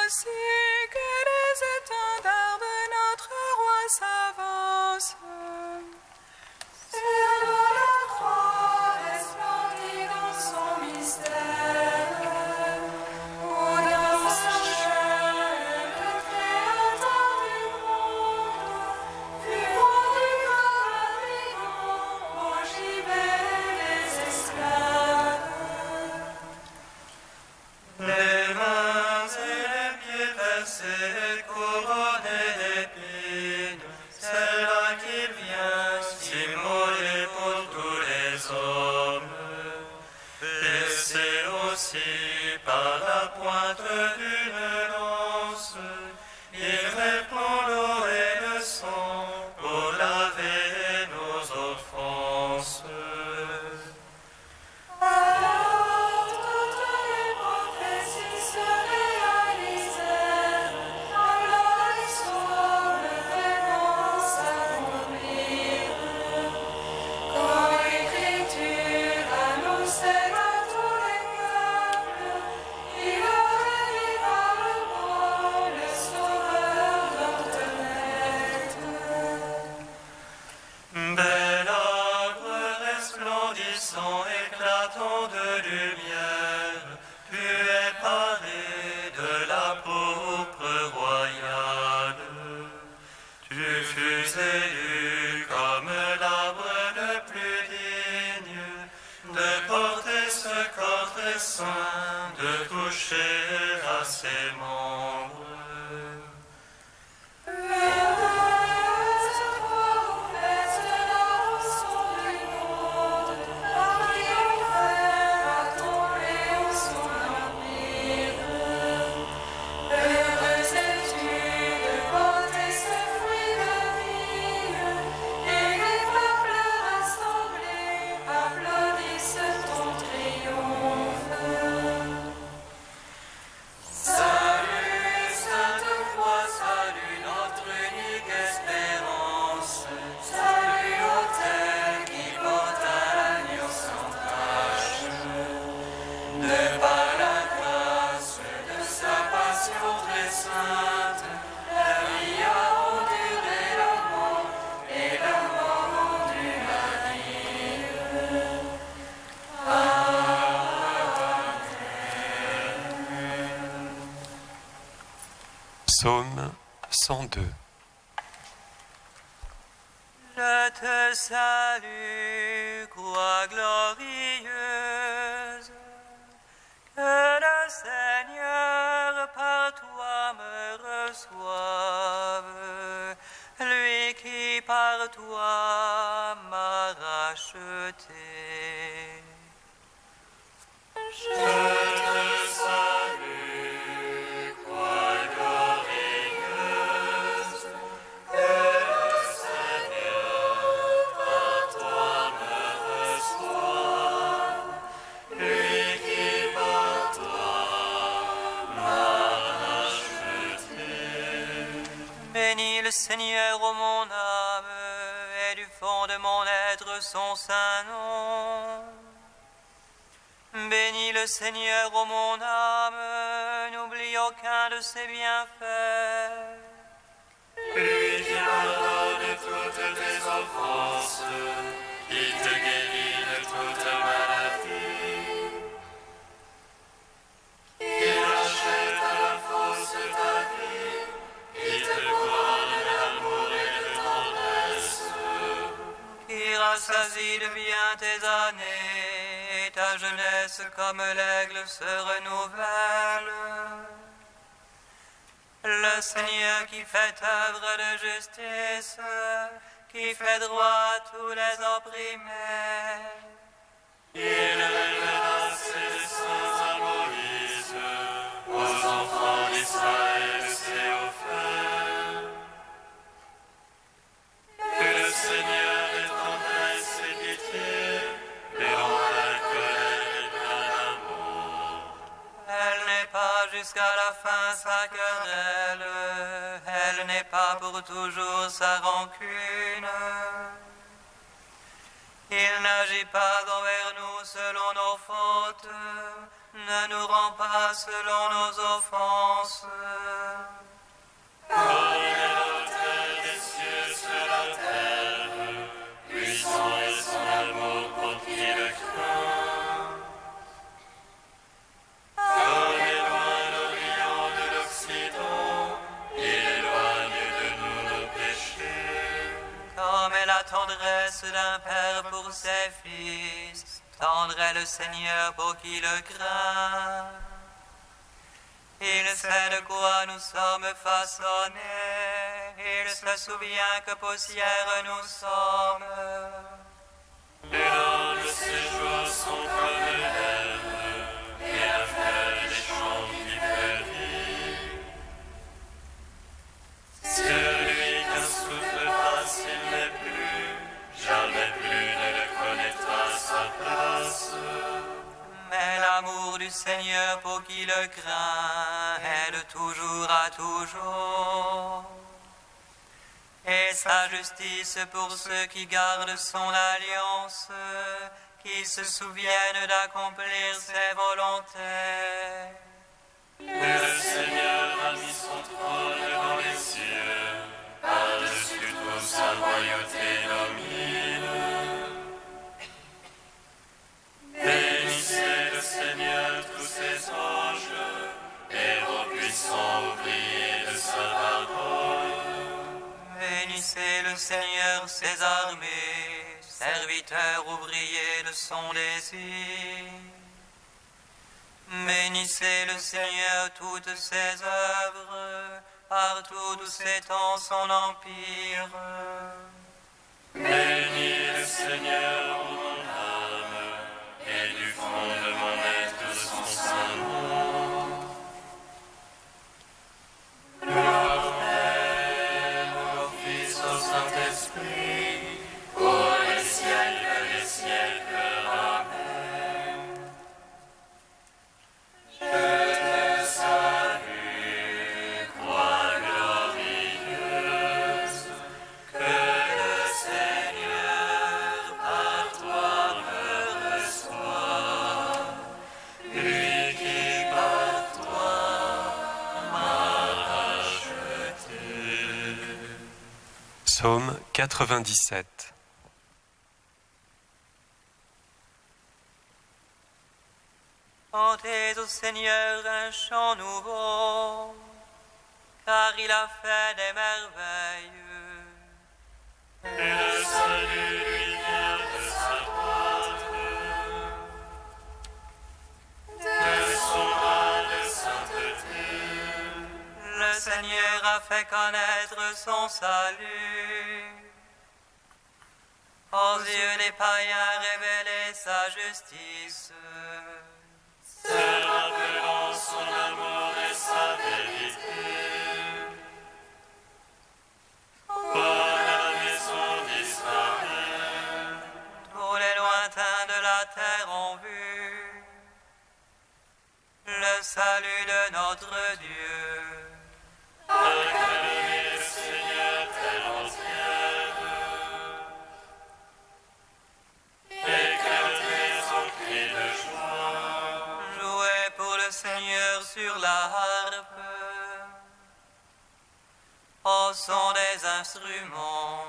ainsi que les étendards de notre roi s'avancent. Sur la croix resplendit dans son mystère, où dans sa chair le Créateur du monde fut rendu fabricant au gibet des esclaves. Les mains et les pieds percés, couronnés d'épines, c'est là qu'il vient s'immoler pour tous les hommes. Blessé aussi par la pointe d'une lance, il répand l'eau et le sang pour laver nos offenses. Alors toutes les prophéties se réalisèrent, alors les psaumes vraiment s'accomplirent. Quand l'écriture annonçait à tous les peuples, il aurait par le bras le sauveur d'Orthenette. Bel arbre resplendissant, éclatant de lumière, tu es paré de la pourpre royale. Tu fus élu comme l'arbre le plus digne de porter ce corps très saint, de toucher à ses membres. Heureuse toi, ô faites l'avancement du monde, par triomphaire à tomber en son empire. Heureuse es-tu de porter ce fruit de vie, et les peuples rassemblés applaudissent ton triomphe. Salut, Sainte Croix, salut notre unique espérance. Salut, autel qui porte à l'agneau sans tache. De par la grâce de sa passion très sainte, la vie a enduré la mort et la mort rendu la vie. Psaume 102. Je te salue, croix glorieuse, que le Seigneur par toi me reçoive, lui qui par toi m'a racheté. Je te salue, croix glorieuse, que le Seigneur par toi me reçoive, lui qui par toi m'a racheté. Bénis le Seigneur, ô mon âme, et du fond de mon être son saint nom. Bénis le Seigneur, ô mon âme, n'oublie aucun de ses bienfaits. Lui qui pardonne toutes tes offenses, qui te guérit de toute maladie, qui rachète à la force ta vie, qui te couronne d'amour et de tendresse, qui rassasie de bien tes années, et ta jeunesse comme l'aigle se renouvelle. Le Seigneur qui fait œuvre de justice, qui fait droit à tous les opprimés. Il révéla ses desseins à Moïse, aux enfants d'Israël c'est offert. Que le Seigneur ait tendresse et pitié, et dans la colère et plein d'amour. Elle n'est pas jusqu'à la fin sa querelle, elle n'est pas pour toujours sa rancune. Il n'agit pas envers nous selon nos fautes, Ne nous rends pas selon nos offenses, Connais l'auteur des cieux sur la terre, puissant est son amour pour qui le craint. Comme éloigne l'Orient de l'Occident, il éloigne de nous nos péchés. comme est la tendresse d'un père pour ses fils, tendre est le Seigneur pour qui le craint. Il sait de quoi nous sommes façonnés, il se souvient que poussière nous sommes. Les langues de ses jours sont comme l'herbe, et la fleur des champs qui fleurit. Celui qu'un souffle passe, il n'est plus, jamais plus ne le connaîtra sa place. Mais l'amour du Seigneur pour qui le craint est de toujours à toujours. Et sa justice pour ceux qui gardent son alliance, qui se souviennent d'accomplir ses volontés. Le Seigneur a mis son trône dans les cieux, par-dessus tout sa royauté domine. Bénissez le Seigneur tous ses anges, héros puissants ouvriers de sa parole. Bénissez le Seigneur ses armées, serviteurs ouvriers de son désir. Bénissez le Seigneur toutes ses œuvres, partout d'où s'étend son empire. Bénis le Seigneur, ô mon âme, et du fond de mon être son saint nom. Gloire au Père, au Fils, au Saint-Esprit, pour les siècles des siècles. Amen. Je te salue, croix glorieuse, que le Seigneur par toi me reçoit, lui qui par toi m'a racheté. Psaume 97. Chantez au Seigneur un chant nouveau, car il a fait des merveilles. Et le salut lui vient de sa droite, de son bras de sainteté. Le Seigneur a fait connaître son salut. Aux yeux des païens révélé sa justice. Se rappelant son amour et sa vérité. Pour la maison d'Israël, Tous les lointains de la terre ont vu le salut de notre Dieu. acclamez le Seigneur terre entière. Éclatez en cris de joie. Jouez pour le Seigneur sur la harpe, au son des instruments.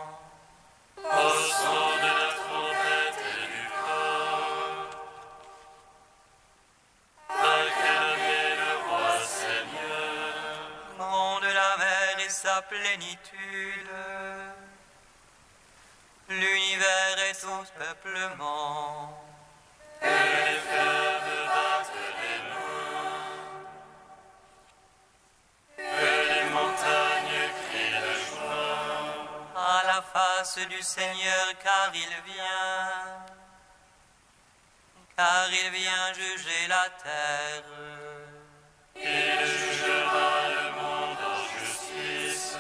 Au son de la trompette et du cor, acclamez le roi Seigneur. Nom de la mer et sa plénitude, l'univers et son peuplement. Que les fleuves battent les mains, que les montagnes crient de joie. À la face du Seigneur, car il vient juger la terre. Il jugera le monde en justice,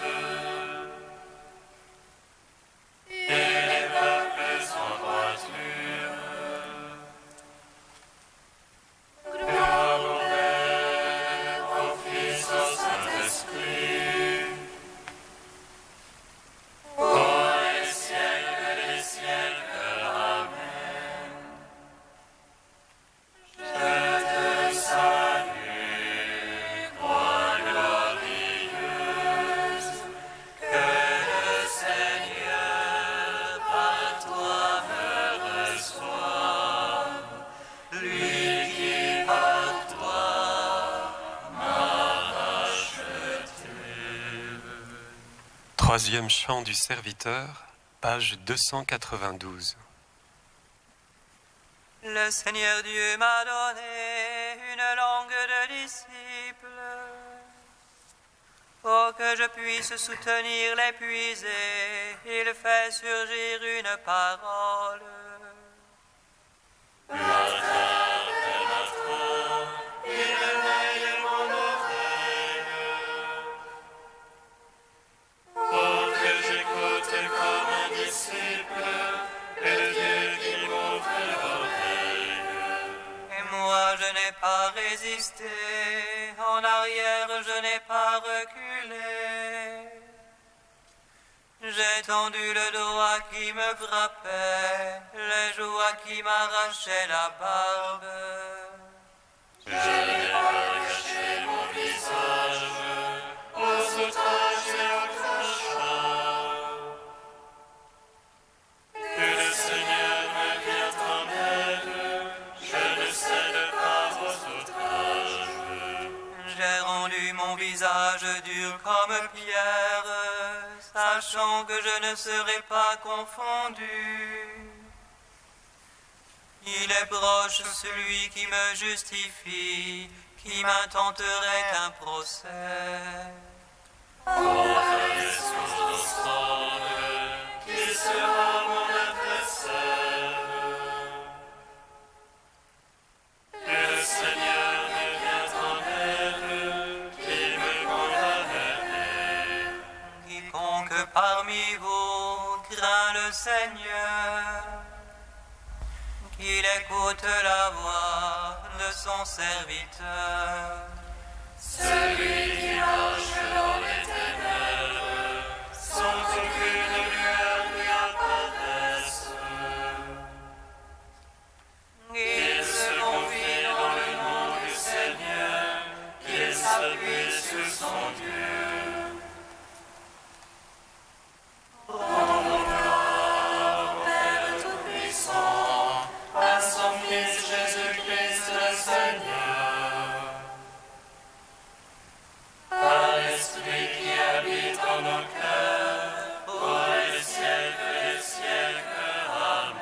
et les peuples en droiture. Gloire au Père, au Fils, au Saint-Esprit, pour les siècles des siècles. Amen. Je te Troisième chant du serviteur, page 292. Le Seigneur Dieu m'a donné une langue de disciple, pour que je puisse soutenir l'épuisé. Il fait surgir une parole. Je n'ai pas résisté, en arrière je n'ai pas reculé. J'ai tendu le doigt qui me frappait, les joues qui m'arrachaient la barbe. Je n'ai pas caché mon visage aux outrages et aux crachats. Que le Seigneur me vienne en aide, je ne cède pas aux outrages. J'ai rendu mon visage dur comme pierre, sachant que je ne serai pas confondu. Il est proche celui qui me justifie, qui m'intenterait un procès. Qui sera mon adversaire? Que le Seigneur me vienne en aide, qui me condamnerait. Quiconque parmi vous craint le Seigneur, qu'il écoute la voix de son serviteur. Celui qui marche dans les ténèbres, sans aucune lueur lui apparaisse. Qu'il se confie dans le nom du Seigneur, qu'il s'appuie sur son Dieu. Rendons gloire au Père Tout-Puissant, à son Fils Jésus-Christ le Seigneur. Par l'Esprit qui habite en nos cœurs, pour les siècles des siècles. Amen.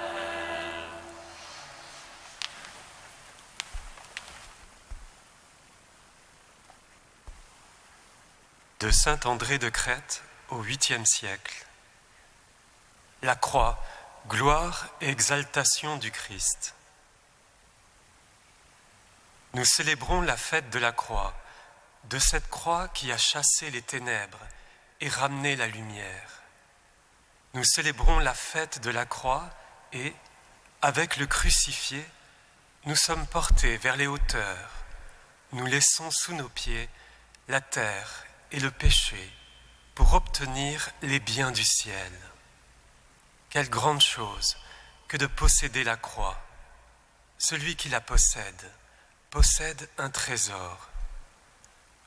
De saint André de Crète au 8e siècle. La croix, gloire et exaltation du Christ. Nous célébrons la fête de la croix, de cette croix qui a chassé les ténèbres et ramené la lumière. Nous célébrons la fête de la croix et, avec le crucifié, nous sommes portés vers les hauteurs. Nous laissons sous nos pieds la terre et le péché pour obtenir les biens du ciel. Quelle grande chose que de posséder la croix. Celui qui la possède un trésor.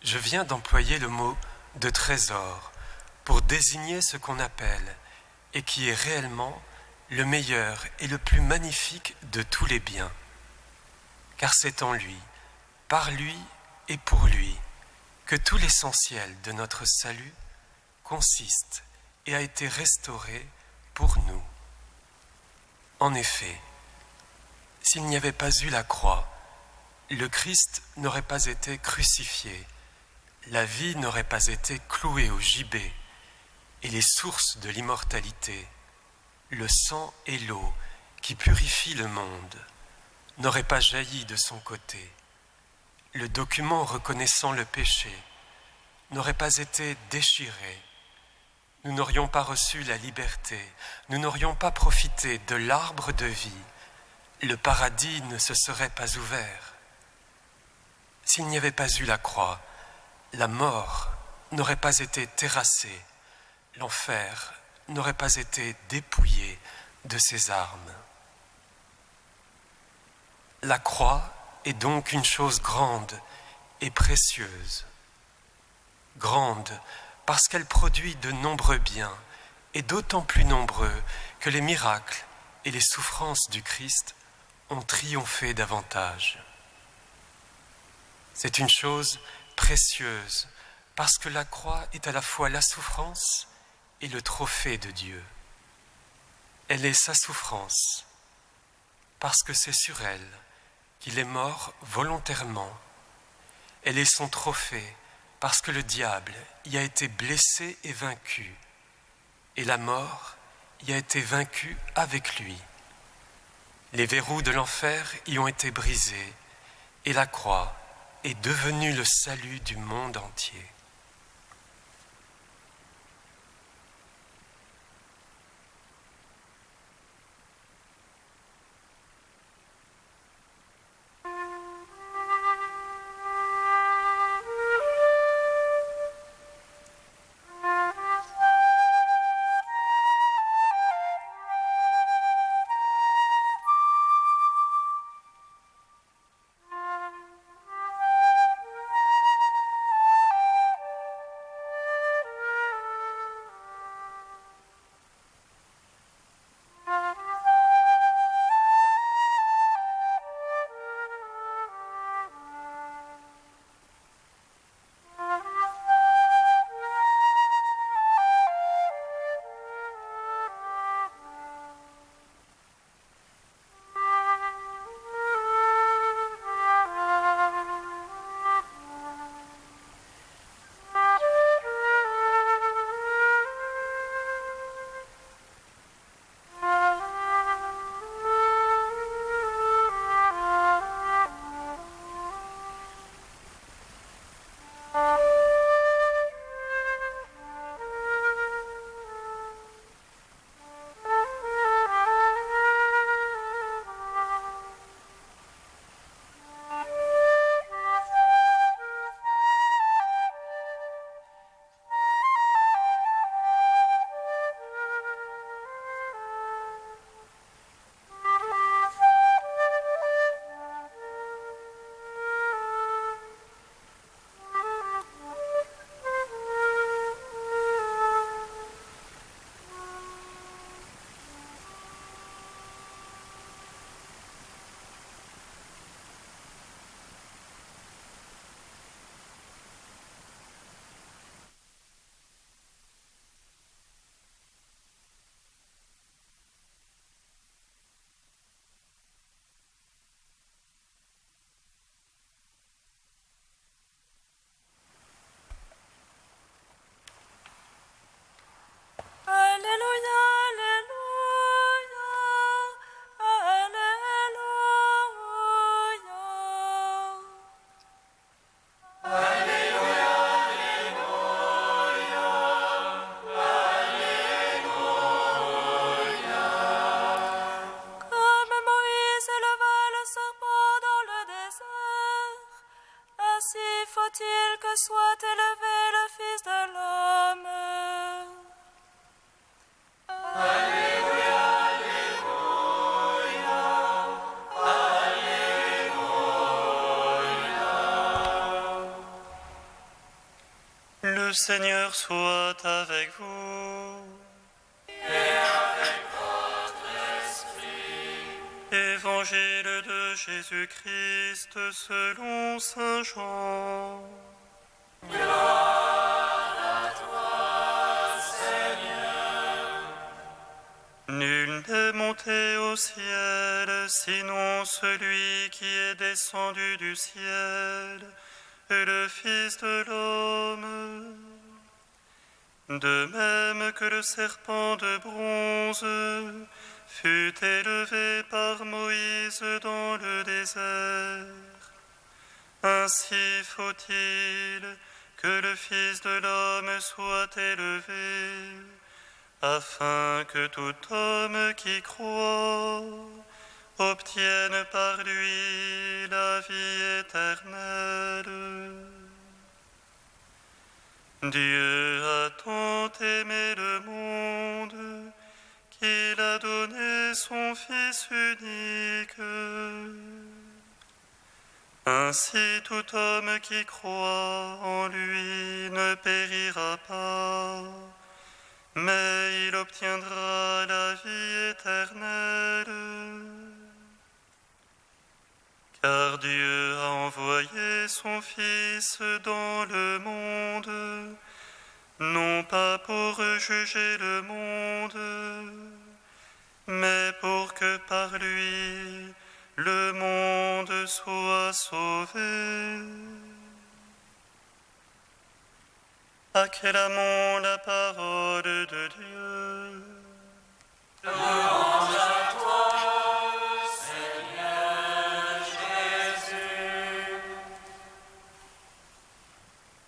Je viens d'employer le mot de trésor pour désigner ce qu'on appelle et qui est réellement le meilleur et le plus magnifique de tous les biens. Car c'est en lui, par lui et pour lui que tout l'essentiel de notre salut consiste et a été restauré pour nous. En effet, s'il n'y avait pas eu la croix, le Christ n'aurait pas été crucifié, la vie n'aurait pas été clouée au gibet, et les sources de l'immortalité, le sang et l'eau qui purifient le monde, n'auraient pas jailli de son côté. Le document reconnaissant le péché n'aurait pas été déchiré. Nous n'aurions pas reçu la liberté, nous n'aurions pas profité de l'arbre de vie, le paradis ne se serait pas ouvert. S'il n'y avait pas eu la croix, la mort n'aurait pas été terrassée, l'enfer n'aurait pas été dépouillé de ses armes. La croix est donc une chose grande et précieuse. Grande parce qu'elle produit de nombreux biens, et d'autant plus nombreux que les miracles et les souffrances du Christ ont triomphé davantage. C'est une chose précieuse parce que la croix est à la fois la souffrance est le trophée de Dieu. Elle est sa souffrance, parce que c'est sur elle qu'il est mort volontairement. Elle est son trophée, parce que le diable y a été blessé et vaincu, et la mort y a été vaincue avec lui. Les verrous de l'enfer y ont été brisés, et la croix est devenue le salut du monde entier. Alléluia, Alléluia, Comme Moïse éleva le serpent dans le désert, ainsi faut-il que soit élevé le Fils de l'homme. Le Seigneur soit avec vous. Évangile de Jésus-Christ selon saint Jean. Nul n'est monté au ciel, sinon celui qui est descendu du ciel, le Fils de l'homme. De même que le serpent de bronze fut élevé par Moïse dans le désert, ainsi faut-il que le Fils de l'homme soit élevé, afin que tout homme qui croit obtienne par lui la vie éternelle. Dieu a tant aimé le monde qu'il a donné son Fils unique. Ainsi tout homme qui croit en lui ne périra pas, mais il obtiendra la vie éternelle. Car Dieu a envoyé son Fils dans le monde non pas pour juger le monde, mais pour que par lui le monde soit sauvé. Acclamons la parole de Dieu. Louange à toi, Seigneur Jésus.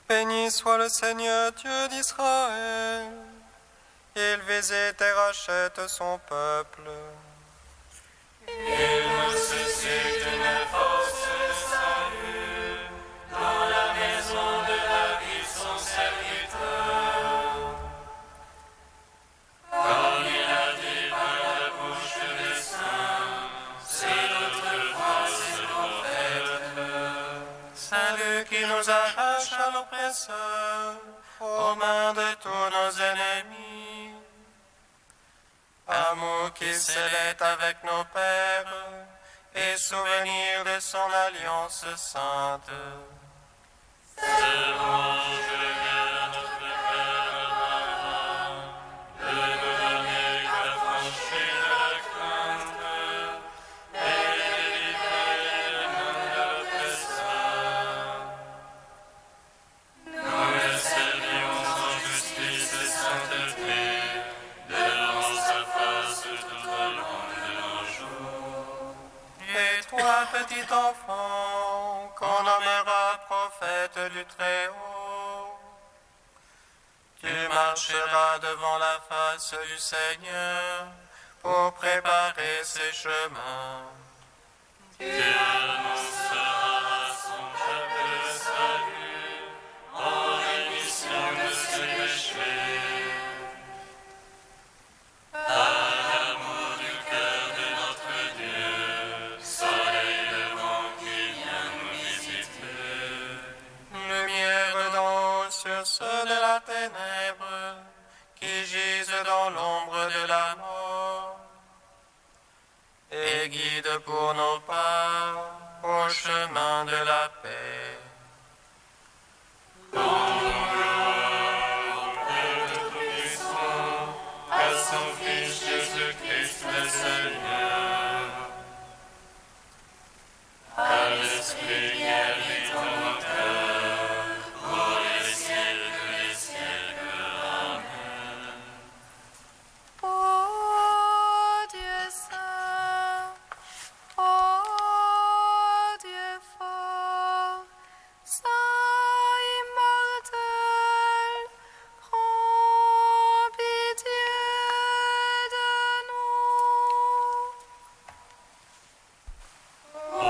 Béni soit le Seigneur Dieu d'Israël. Il visite et rachète son peuple. Il nous suscite une force de salut dans la maison de David son serviteur. Comme il a dit par la bouche des saints, c'est notre force et prophète. Salut qui nous arrache à l'oppresseur, aux mains de tous nos ennemis. Amour qui scellait avec nos pères, et souvenir de son alliance sainte. Petit enfant, qu'on nommera prophète du Très-Haut, tu marcheras devant la face du Seigneur pour préparer ses chemins. Tu annonceras son peuple salut en rémission de ses péchés. Sur ceux de la ténèbre qui gisent dans l'ombre de la mort, et guide pour nos pas au chemin de la paix. À son Fils Jésus-Christ le Seigneur, à l'Esprit qui habite en nos cœurs, pour les siècles des siècles. Amen. Ô Dieu saint, ô Dieu fort, saint immortel, prends pitié de nous. Ô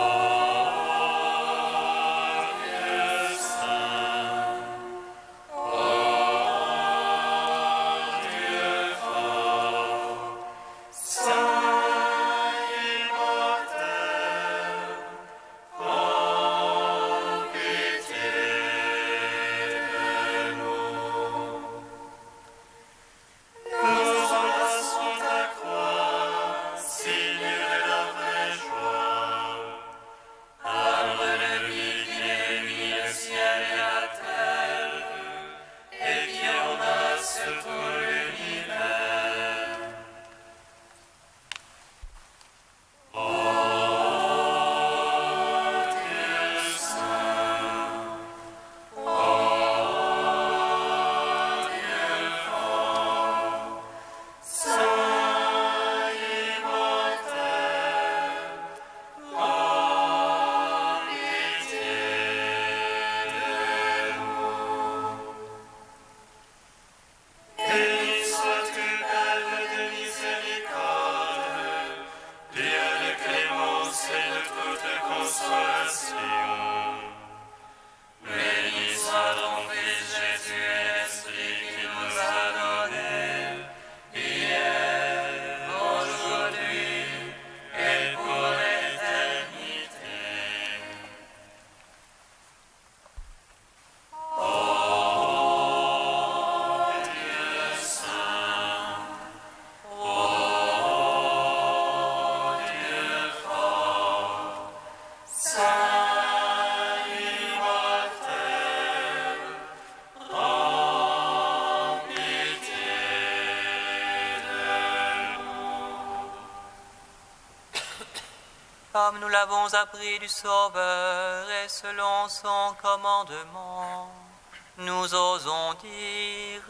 Comme nous l'avons appris du Sauveur et selon son commandement, nous osons dire: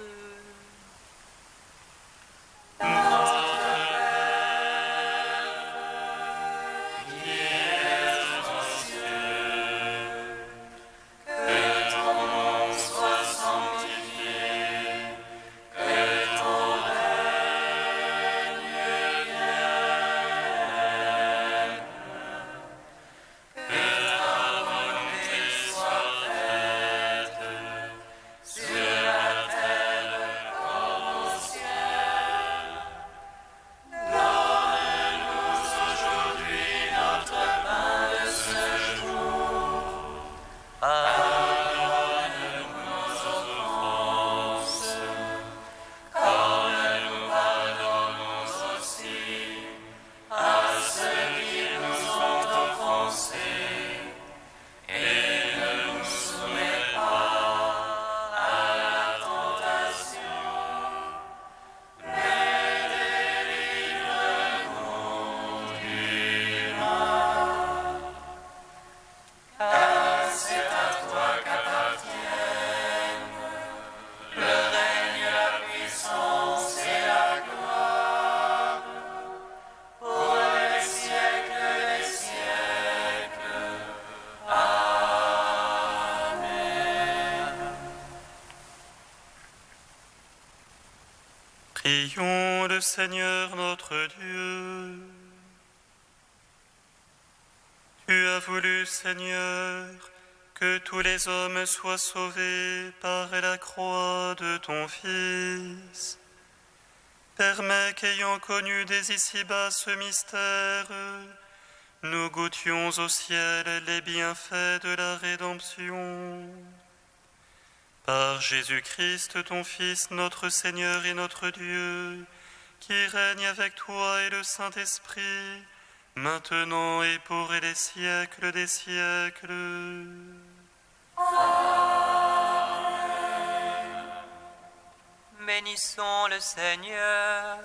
Prions le Seigneur notre Dieu. Tu as voulu, Seigneur, que tous les hommes soient sauvés par la croix de ton Fils. Permets qu'ayant connu dès ici-bas ce mystère, nous goûtions au ciel les bienfaits de la rédemption. Par Jésus-Christ, ton Fils, notre Seigneur et notre Dieu, qui règne avec toi et le Saint-Esprit, maintenant et pour les siècles des siècles. Bénissons le Seigneur.